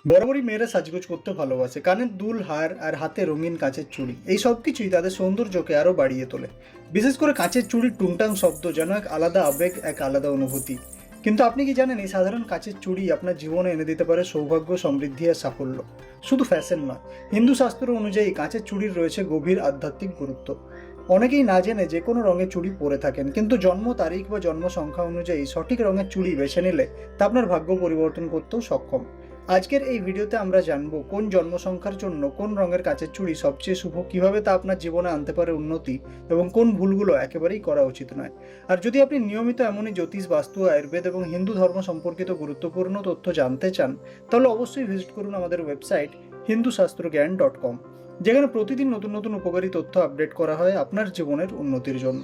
বরাবরই মেয়েরা সাজগোজ করতে ভালোবাসে। কানের দুল, হার আর হাতে রঙিন কাঁচের চুড়ি, এই সব কিছুই তাদের সৌন্দর্যকে আরও বাড়িয়ে তোলে। বিশেষ করে কাঁচের চুড়ির টুংটাং শব্দ যেন এক আলাদা আবেগ, এক আলাদা অনুভূতি। কিন্তু আপনি কি জানেন, এই সাধারণ কাঁচের চুড়ি আপনার জীবনে এনে দিতে পারে সৌভাগ্য, সমৃদ্ধি আর সাফল্য। শুধু ফ্যাশন নয়, হিন্দু শাস্ত্র অনুযায়ী কাঁচের চুড়ির রয়েছে গভীর আধ্যাত্মিক গুরুত্ব। অনেকেই না জেনে যে কোনো রঙের চুড়ি পরে থাকেন, কিন্তু জন্ম তারিখ বা জন্ম সংখ্যা অনুযায়ী সঠিক রঙের চুড়ি বেছে নিলে তা আপনার ভাগ্য পরিবর্তন করতেও সক্ষম। আজকের এই ভিডিওতে আমরা জানবো কোন জন্ম সংখ্যার জন্য কোন রঙের কাঁচের চুড়ি সবচেয়ে শুভ, কিভাবে তা আপনার জীবনে আনতে পারে উন্নতি, এবং কোন ভুলগুলো একেবারেই করা উচিত নয়। আর যদি আপনি নিয়মিত এমনই জ্যোতিষ, বাস্তু, আয়ুর্বেদ এবং হিন্দু ধর্ম সম্পর্কিত গুরুত্বপূর্ণ তথ্য জানতে চান, তাহলে অবশ্যই ভিজিট করুন আমাদের ওয়েবসাইট hindusastrogyan.com, যেখানে প্রতিদিন নতুন নতুন উপকারী তথ্য আপডেট করা হয় আপনার জীবনের উন্নতির জন্য।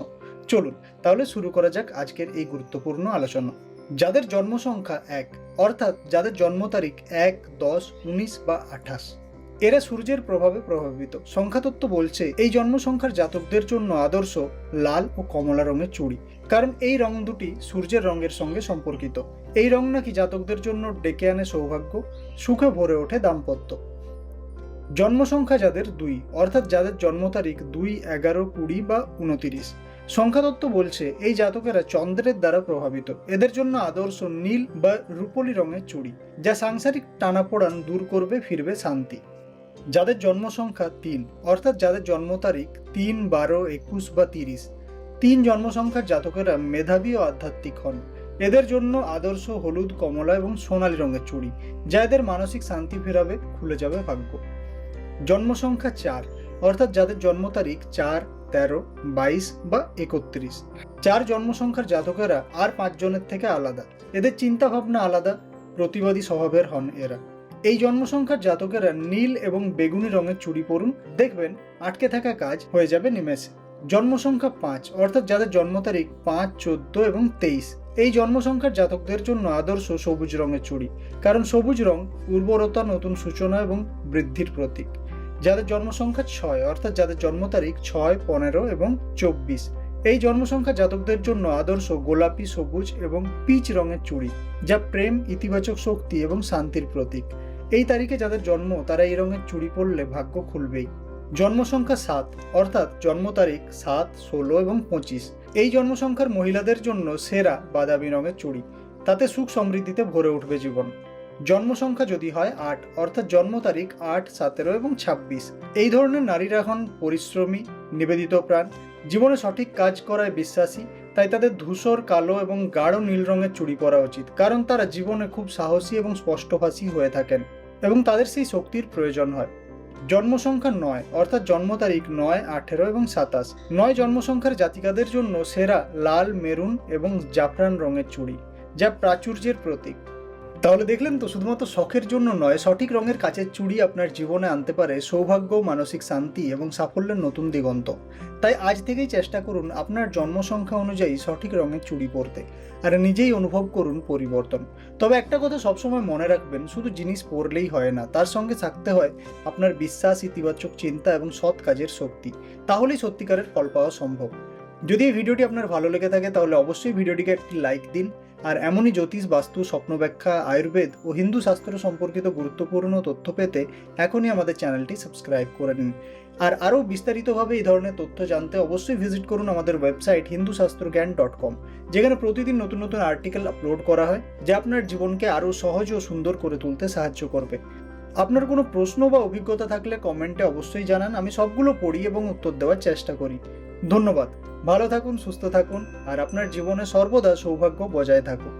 চলুন তাহলে শুরু করা যাক আজকের এই গুরুত্বপূর্ণ আলোচনা। যাদের জন্ম সংখ্যা 1, অর্থাৎ যাদের জন্ম তারিখ 1, 10, 19 বা 28, এরা সূর্যের প্রভাবে প্রভাবিত। সংখ্যাতত্ত্ব বলছে এই জন্ম সংখ্যার জাতকদের জন্য আদর্শ লাল ও কমলা রঙের চুড়ি, কারণ এই রং দুটি সূর্যের রঙের সঙ্গে সম্পর্কিত। এই রং নাকি জাতকদের জন্য ডেকে আনে সৌভাগ্য, সুখে ভরে ওঠে দাম্পত্য। জন্ম সংখ্যা যাদের 2, অর্থাৎ যাদের জন্ম তারিখ 2, 11, 20 বা 29, সংখ্যাতত্ত্ব বলছে এই জাতকেরা চন্দ্রের দ্বারা প্রভাবিত। এদের জন্য আদর্শ নীল বা রূপলি রঙের চুড়ি, যা সাংসারিক টানাপোড়ান দূর করবে, ফিরবে শান্তি। যাদের জন্ম সংখ্যা 3, অর্থাৎ যাদের জন্ম তারিখ 3, 12, 21 বা 30, 3 জন্ম সংখ্যার জাতকেরা মেধাবী ও আধ্যাত্মিক হন। এদের জন্য আদর্শ হলুদ, কমলা এবং সোনালী রঙের চুড়ি, যা এদের মানসিক শান্তি ফেরাবে, খুলে যাবে ভাগ্য। জন্ম সংখ্যা 4, অর্থাৎ যাদের জন্ম তারিখ 4, 13, 22 বা 31, 4 জন্ম সংখ্যার জাতকেরা আর 5 জনের থেকে আলাদা। এদের চিন্তা ভাবনা আলাদা, প্রতিবাদী স্বভাবের হন এরা। এই জন্ম সংখ্যার জাতকেরা নীল এবং বেগুনি রঙের চুড়ি পরুন, দেখবেন আটকে থাকা কাজ হয়ে যাবে নিমেষে। জন্ম সংখ্যা 5, অর্থাৎ যাদের জন্ম তারিখ 5, 14 এবং 23, এই জন্ম সংখ্যার জাতকদের জন্য আদর্শ সবুজ রঙের চুড়ি, কারণ সবুজ রং উর্বরতা, নতুন সূচনা এবং বৃদ্ধির প্রতীক। যাদের জন্ম সংখ্যা 6, অর্থাৎ যাদের জন্ম তারিখ 6, 15 এবং 24, এই জন্ম সংখ্যা জাতকদের জন্য আদর্শ গোলাপি, সবুজ এবং পিচ রঙের চুড়ি, যা প্রেম, ইতিবাচক শক্তি এবং শান্তির প্রতীক। এই তারিখে যাদের জন্ম, তারা এই রঙের চুড়ি পরলে ভাগ্য খুলবেই। জন্ম সংখ্যা 7, অর্থাৎ জন্ম তারিখ 7, 16 এবং 25, এই জন্ম সংখ্যার মহিলাদের জন্য সেরা বাদামি রঙের চুড়ি, তাতে সুখ সমৃদ্ধিতে ভরে উঠবে জীবন। জন্ম সংখ্যা যদি হয় 8, অর্থাৎ জন্ম তারিখ 8, 17 এবং 26, এই ধরনের নারীরা হন পরিশ্রমী, নিবেদিত প্রাণ, জীবনে সঠিক কাজ করায় বিশ্বাসী। তাই তাদের ধূসর, কালো এবং গাঢ় নীল রঙের চুড়ি পরা উচিত, কারণ তারা জীবনে খুব সাহসী এবং স্পষ্টভাষী হয়ে থাকেন এবং তাদের সেই শক্তির প্রয়োজন হয়। জন্ম সংখ্যা 9, অর্থাৎ জন্ম তারিখ 9, 18 এবং 27, 9 জন্ম সংখ্যার জাতিকাদের জন্য সেরা লাল, মেরুন এবং জাফরান রঙের চুড়ি, যা প্রাচুর্যের প্রতীক। তাহলে দেখলেন তো, শুধুমাত্র শখের জন্য নয়, সঠিক রঙের কাচের চুড়ি আপনার জীবনে আনতে পারে সৌভাগ্য, মানসিক শান্তি এবং সাফল্যের নতুন দিগন্ত। তাই আজ থেকেই চেষ্টা করুন আপনার জন্ম সংখ্যা অনুযায়ী সঠিক রঙের চুড়ি পরতে, আর নিজেই অনুভব করুন পরিবর্তন। তবে একটা কথা সবসময় মনে রাখবেন, শুধু জিনিস পরলেই হয় না, তার সঙ্গে থাকতে হয় আপনার বিশ্বাস, ইতিবাচক চিন্তা এবং সৎ কাজের শক্তি। তাহলেই সত্যিকারের ফল পাওয়া সম্ভব। যদি এই ভিডিওটি আপনার ভালো লেগে থাকে, তাহলে অবশ্যই ভিডিওটিকে একটি লাইক দিন। আর এমনই জ্যোতিষ, বাস্তু, স্বপ্ন ব্যাখ্যা, আয়ুর্বেদ ও হিন্দু শাস্ত্র সম্পর্কিত গুরুত্বপূর্ণ তথ্য পেতে এখনই আমাদের চ্যানেলটি সাবস্ক্রাইব করে নিন। আর আরও বিস্তারিতভাবে এই ধরনের তথ্য জানতে অবশ্যই ভিজিট করুন আমাদের ওয়েবসাইট hindusastrogyan.com, যেখানে প্রতিদিন নতুন নতুন আর্টিকেল আপলোড করা হয়, যা আপনার জীবনকে আরও সহজ ও সুন্দর করে তুলতে সাহায্য করবে। আপনার কোনো প্রশ্ন বা অভিজ্ঞতা থাকলে কমেন্টে অবশ্যই জানান, আমি সবগুলো পড়ি এবং উত্তর দেওয়ার চেষ্টা করি। ধন্যবাদ। ভালো থাকুন, সুস্থ থাকুন, আর আপনার জীবনে সর্বদা সৌভাগ্য বজায় থাকুক।